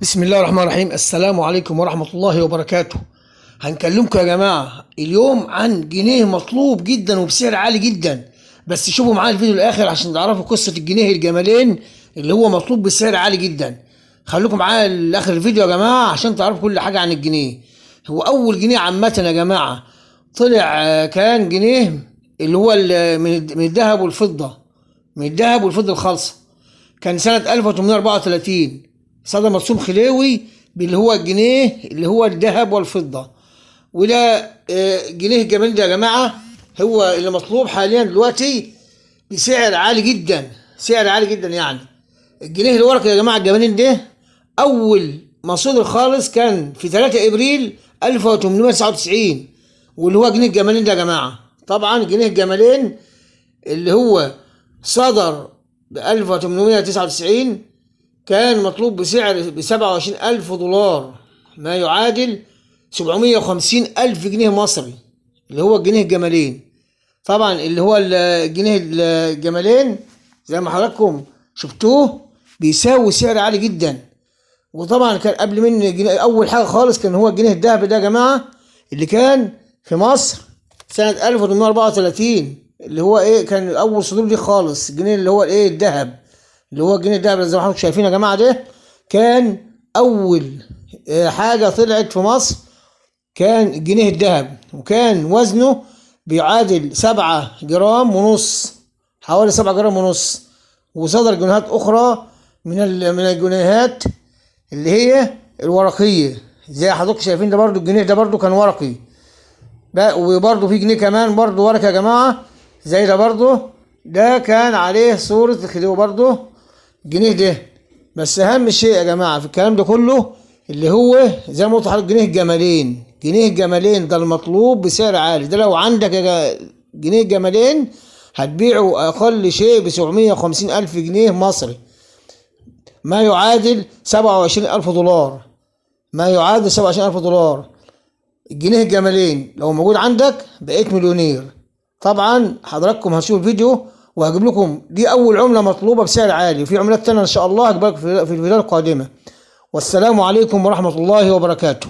بسم الله الرحمن الرحيم. السلام عليكم ورحمة الله وبركاته. هنكلمكم يا جماعة اليوم عن جنيه مطلوب جدا وبسعر عالي جدا، بس شوفوا معايا الفيديو الآخر عشان تعرفوا قصة الجنيه الجمالين اللي هو مطلوب بسعر عالي جدا. خليكم معايا لآخر الفيديو يا جماعة عشان تعرفوا كل حاجة عن الجنيه. هو أول جنيه عامة يا جماعة طلع كان جنيه اللي هو من الذهب والفضة، من الذهب والفضة الخالصة. كان سنة 1834 صدر مرسوم خليوي باللي هو الجنيه اللي هو الذهب والفضة. وده جنيه الجمالين ده يا جماعة هو اللي مطلوب حاليا دلوقتي بسعر عالي جدا، سعر عالي جدا. يعني الجنيه الورقي يا جماعة الجمالين ده أول ما صدر خالص كان في 3 إبريل 1899، واللي هو جنيه الجمالين ده يا جماعة. طبعا جنيه الجمالين اللي هو صدر ب 1899 كان مطلوب بسعر $27,000، ما يعادل 750,000 جنيه مصري، اللي هو الجنيه الجمالين. طبعا اللي هو الجنيه الجمالين زي ما حضراتكم شفتوه بيساوي سعر عالي جدا. وطبعا كان قبل من اول حاجه خالص كان هو الجنيه الذهبي ده يا جماعه اللي كان في مصر سنه 1834، اللي هو كان اول صدور ليه خالص الجنيه اللي هو الذهب، اللي هو الجنيه الذهبي زي ما حضراتكم شايفين يا جماعه. ده كان اول حاجه طلعت في مصر، كان الجنيه الذهب، وكان وزنه بيعادل 7 جرام ونص، حوالي 7 جرام ونص. وصدر جنيهات اخرى من الجنيهات اللي هي الورقيه زي حضراتكم شايفين. ده برضو الجنيه ده برضو كان ورقي، وبرضو في جنيه كمان برضو ورقي يا جماعه زي ده برضو، ده كان عليه صوره الخديوي برضو الجنيه ده. بس اهم شيء يا جماعه في الكلام ده كله اللي هو زي ما قلت لحضرتك جنيه الجمالين، جنيه الجمالين ده المطلوب بسعر عالي. ده لو عندك جنيه الجمالين هتبيعه اقل شيء ب 750,000 جنيه مصري، ما يعادل $27,000، ما يعادل $27,000. الجنيه الجمالين لو موجود عندك بقيت مليونير. طبعا حضراتكم هتشوفوا الفيديو وهجيب لكم دي اول عمله مطلوبه بسعر عالي، وفي عملات تانية ان شاء الله هجيب لكم في الفيديو القادمه. والسلام عليكم ورحمه الله وبركاته.